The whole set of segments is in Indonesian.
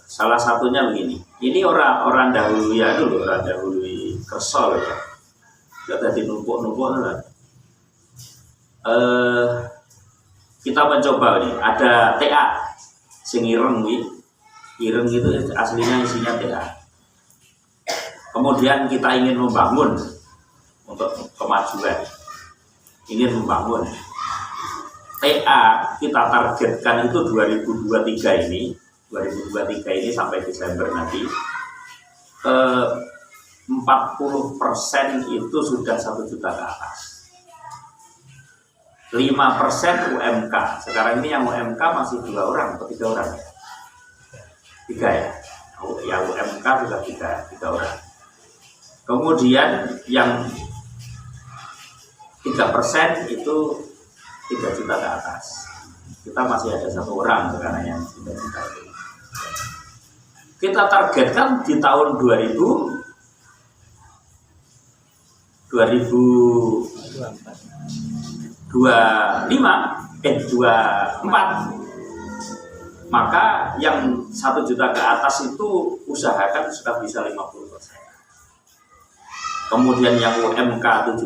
Salah satunya begini. Ini orang dahulu ya dulu, orang dahulu kesol ya. Gak tadi numpuk-numpuk lah. Kita mencoba nih, ada TA sing ireng itu aslinya isinya TA. Kemudian kita ingin membangun untuk kemajuan, ingin membangun TA, kita targetkan itu 2023 ini sampai Desember nanti 40% itu sudah 1 juta ke atas, 5% UMK. Sekarang ini yang UMK masih 2 orang atau 3 orang ya? 3 ya? Ya UMK sudah 3 orang. Kemudian yang 3% itu 3 juta ke atas. Kita masih ada 1 orang sekarang yang 3 juta itu. Kita targetkan di tahun 2025 24, maka yang 1 juta ke atas itu usahakan sudah bisa 50%. Kemudian yang UMK 7%,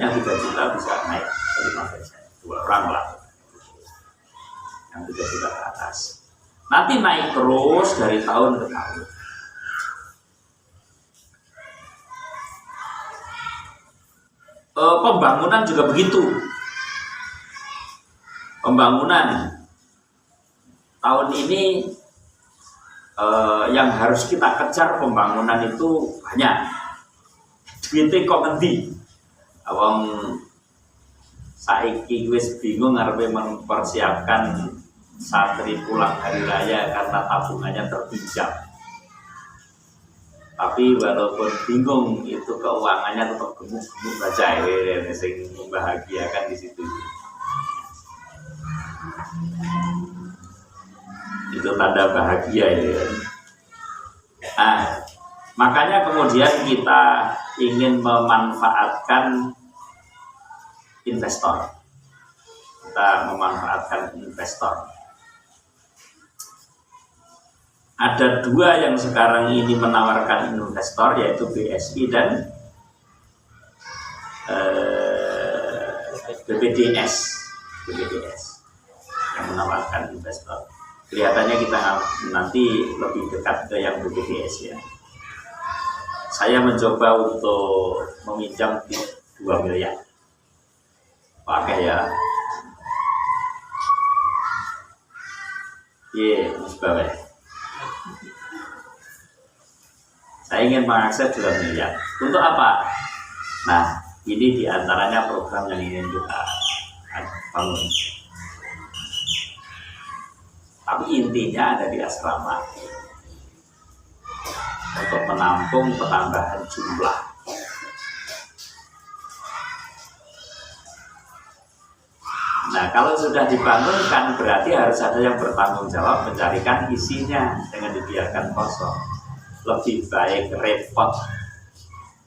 yang 3 juta bisa naik ke 5%, 2 orang lah yang 3 juta ke atas. Nanti naik terus dari tahun ke tahun. Pembangunan juga begitu. Pembangunan tahun ini yang harus kita kejar pembangunan itu banyak. Duitnya kok ngendi? Awang saiki wis bingung arepe mempersiapkan santri pulang hari raya karena tabungannya terpinjam. Tapi walaupun bingung, itu keuangannya tetap gemuk-gemuk saja, sing membahagiakan di situ. Itu tanda bahagia ya. Makanya kemudian kita ingin memanfaatkan investor. Ada 2 yang sekarang ini menawarkan investor, yaitu BSI dan BPDS yang menawarkan investor. Kelihatannya kita nanti lebih dekat ke yang BPDS ya. Saya mencoba untuk meminjam 2 miliar. Pakai ya. Mas Bawe. Saya ingin mengakses 2 miliar. Untuk apa? Nah, ini diantaranya program yang ingin kita bangun. Tapi intinya ada di asrama untuk menampung penambahan jumlah. Nah, kalau sudah dibangunkan berarti harus ada yang bertanggung jawab mencarikan isinya, dengan dibiarkan kosong. Lebih baik repot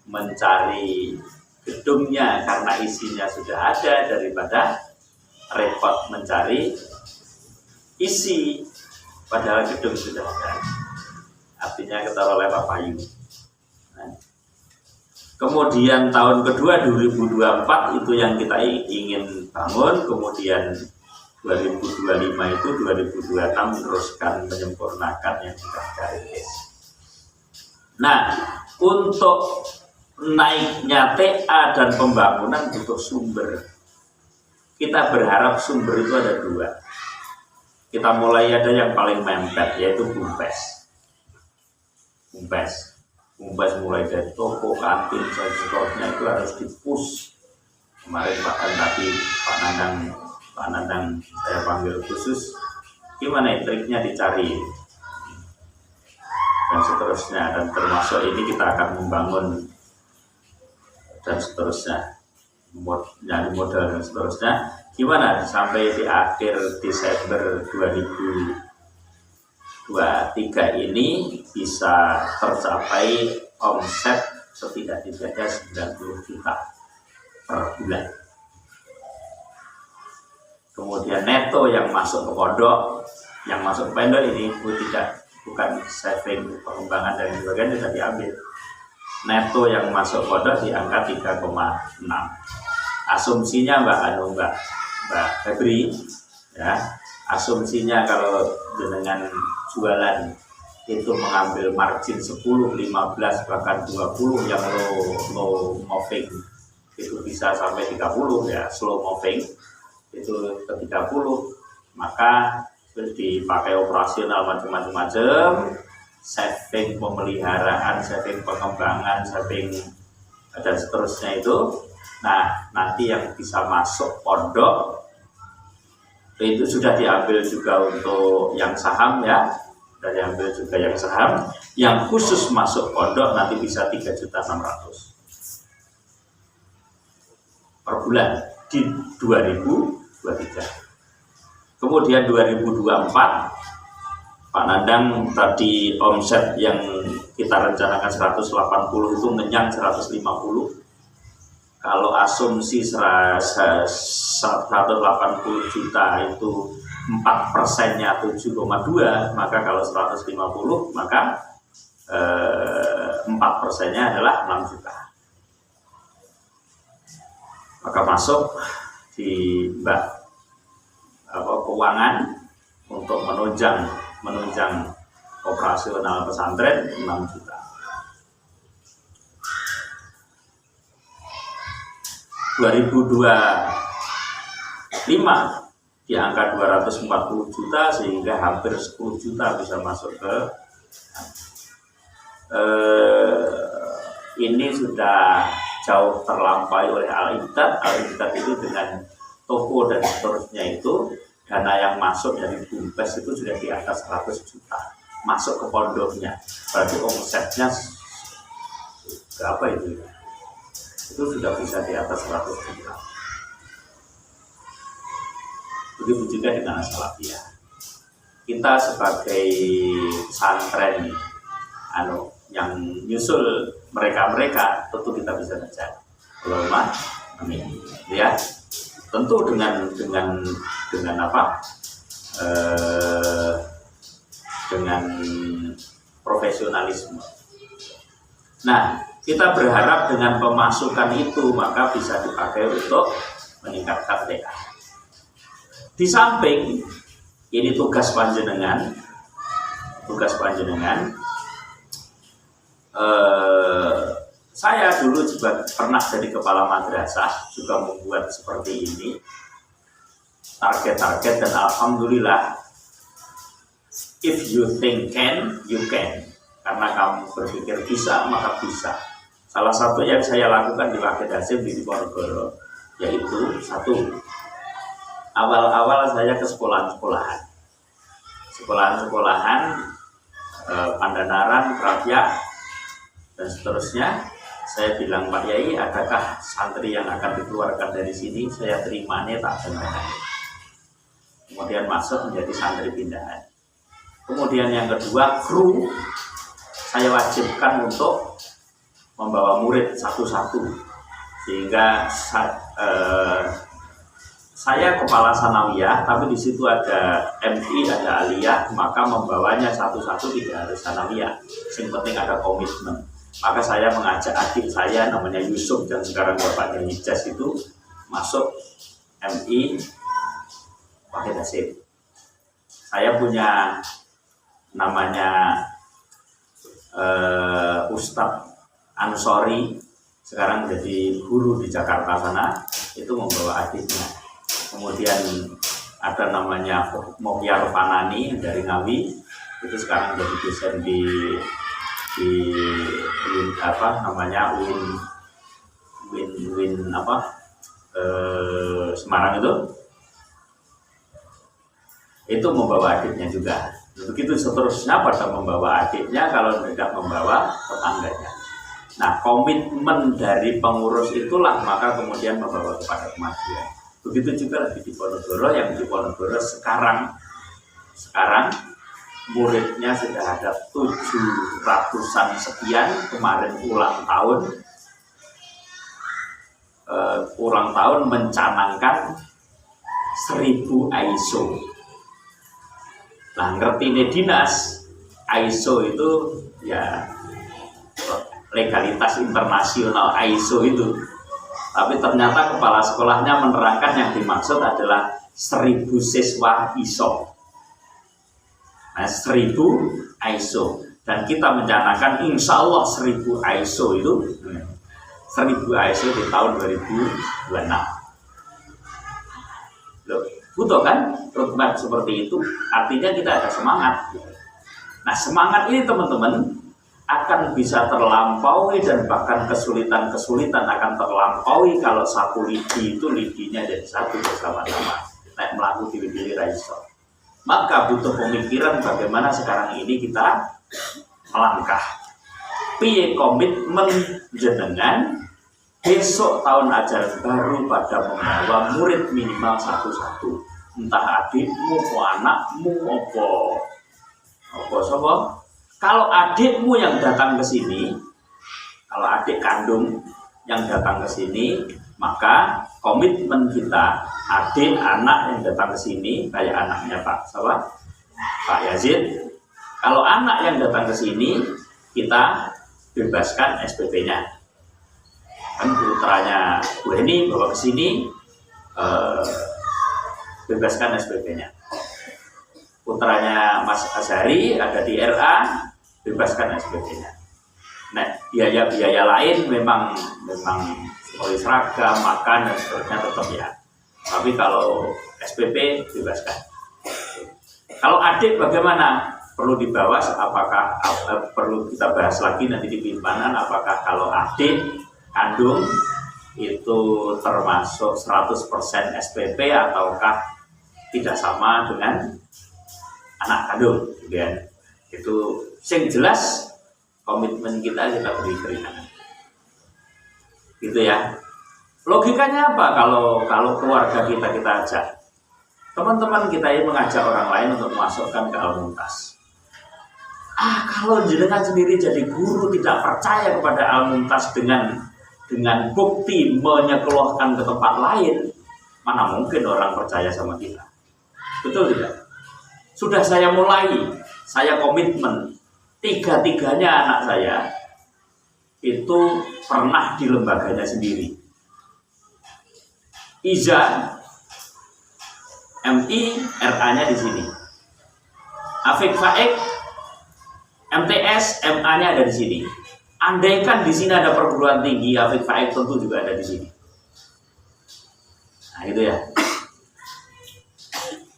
mencari gedungnya karena isinya sudah ada daripada repot mencari isi padahal gedung sudah ada. Artinya ketara lewat payu. Kemudian tahun kedua 2024 itu yang kita ingin bangun. Kemudian 2025 itu 2026 teruskan menyempurnakan yang sudah garis. Nah, untuk naiknya TA dan pembangunan butuh sumber. Kita berharap sumber itu ada 2. Kita mulai ada yang paling mempet, yaitu Bumpes mulai dari toko, kantin, dan seterusnya itu harus dipush. Kemarin Pak Nandang saya panggil khusus, gimana triknya dicari dan seterusnya, dan termasuk ini kita akan membangun dan seterusnya, nyari modal dan seterusnya. Gimana sampai di akhir Desember 2023 ini bisa tercapai omset setidak-tidaknya 90 juta per bulan. Kemudian neto yang masuk ke pondok, yang masuk ke pondok ini bukan saving pengembangan dan sebagainya sudah diambil. Neto yang masuk pondok di angka 3,6. Asumsinya Mbak Febri, ya, asumsinya kalau dengan jualan itu mengambil margin 10, 15, bahkan 20 yang low moving itu bisa sampai 30, ya, slow moving itu ke 30, maka dipakai operasional macam-macam, saving pemeliharaan, saving pengembangan, saving dan seterusnya itu. Nah, nanti yang bisa masuk pondok itu sudah diambil juga untuk yang saham, ya, sudah diambil juga yang saham. Yang khusus masuk pondok nanti bisa 3.600.000 per bulan di 2023. Kemudian 2024 Pak Nandang tadi omset yang kita rencanakan 180 itu ngenyang 150. Kalau asumsi 180 juta itu 4%-nya 7,2, maka kalau 150 maka 4%-nya adalah 6 juta. Maka masuk di keuangan untuk menunjang operasional pesantren 6 juta. 2025 di angka 240 juta sehingga hampir 10 juta bisa masuk ke ini sudah jauh terlampaui oleh Al-Iqtad. Al-Iqtad itu dengan toko dan seterusnya itu dana yang masuk dari BUMPES itu sudah di atas 100 juta masuk ke pondoknya, berarti omsetnya berapa itu sudah bisa di atas 100 juta. Begitu juga dengan Salafiyah. Kita sebagai pesantren yang nyusul mereka tentu kita bisa kerja. Allahumma amin. Ya. Tentu dengan apa? Dengan profesionalisme. Nah, kita berharap dengan pemasukan itu maka bisa dipakai untuk meningkatkan TA. Di samping ini tugas panjenengan, saya dulu juga pernah jadi kepala madrasah, juga membuat seperti ini target-target, dan alhamdulillah if you think can, you can. Karena kamu berpikir bisa, maka bisa. Salah satu yang saya lakukan di Wahid Hasim di Diponegoro, yaitu satu, awal-awal saya ke sekolahan Pandanaran, Krapyak, dan seterusnya. Saya bilang, Pak Yai, adakah santri yang akan dikeluarkan dari sini? Saya terimanya tak benar. Kemudian masuk menjadi santri pindahan. Kemudian yang kedua, kru saya wajibkan untuk membawa murid satu-satu, sehingga saya kepala sanawiyah, tapi di situ ada MI, ada aliyah, maka membawanya satu-satu tidak harus sanawiyah. Yang penting ada komitmen. Maka saya mengajak adik saya namanya Yusuf dan sekarang bapaknya Hijaz itu masuk MI Wahid Hasim. Saya punya namanya Ustadz Ansori, sekarang jadi guru di Jakarta sana, itu membawa adiknya. Kemudian ada namanya Mokyar Panani dari Ngawi, itu sekarang jadi dosen di Semarang itu membawa adiknya juga. Begitu seterusnya pada membawa adiknya, kalau tidak membawa tetangganya. Nah, komitmen dari pengurus itulah maka kemudian membawa kepada kemajuan. Begitu juga di Diponegoro, yang di Diponegoro sekarang muridnya sudah ada 700-an sekian. Kemarin ulang tahun mencanangkan 1000 ISO. Nah, ngerti ini dinas ISO itu ya legalitas internasional ISO itu. Tapi ternyata kepala sekolahnya menerangkan yang dimaksud adalah 1000 siswa ISO. Nah, 1000 ISO. Dan kita mencanangkan insya Allah 1000 ISO itu 1000 ISO di tahun 2026. Loh, butuh kan roadmap seperti itu? Artinya kita ada semangat. Nah, semangat ini teman-teman akan bisa terlampaui dan bahkan kesulitan-kesulitan akan terlampaui kalau satu lidi itu lidinya jadi satu bersama-sama. Nah, melakukan diri-diri raiso. Maka butuh pemikiran bagaimana sekarang ini kita melangkah. Piye komitmen jenengan besok tahun ajaran baru pada membawa murid minimal satu-satu. Entah adikmu, anakmu, apa sopo. Kalau adikmu yang datang ke sini, kalau adik kandung yang datang ke sini, maka komitmen kita adik anak yang datang ke sini kayak anaknya Pak Yazid. Kalau anak yang datang ke sini, kita bebaskan SPP-nya. Kan putranya Bu Heni bawa ke sini, bebaskan SPP-nya. Putranya Mas Azhari ada di RA, bebaskan SPP-nya. Nah, biaya-biaya lain memang seperti seragam, makan dan sebagainya tetap ya. Tapi kalau SPP bebaskan. Kalau adik bagaimana? Perlu dibawa, apakah perlu kita bahas lagi nanti di pimpanan, apakah kalau adik kandung itu termasuk 100% SPP ataukah tidak sama dengan anak kandung, gitu kan? Itu sing jelas komitmen kita berikan, gitu ya. Logikanya apa? Kalau keluarga kita ajak, teman-teman kita ini mengajak orang lain untuk memasukkan ke Al-Muntas. Kalau jenengan sendiri jadi guru tidak percaya kepada Al-Muntas dengan bukti menyekolahkan ke tempat lain, mana mungkin orang percaya sama kita? Betul tidak? Sudah saya mulai, saya komitmen, tiga-tiganya anak saya itu pernah di lembaganya sendiri. Iza, MI, RA-nya di sini. Afik Faik, MTS, MA-nya ada di sini. Andaikan di sini ada perguruan tinggi, Afik Faik tentu juga ada di sini. Nah, itu ya.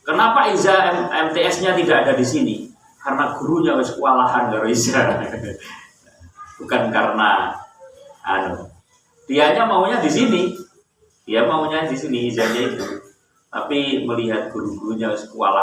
Kenapa Iza MTS-nya tidak ada di sini? Karena gurunya wis kewalahan karo Iza. Bukan karena dianya maunya di sini. Dia maunya di sini Izanya itu. Tapi melihat guru-gurunya wis kewalahan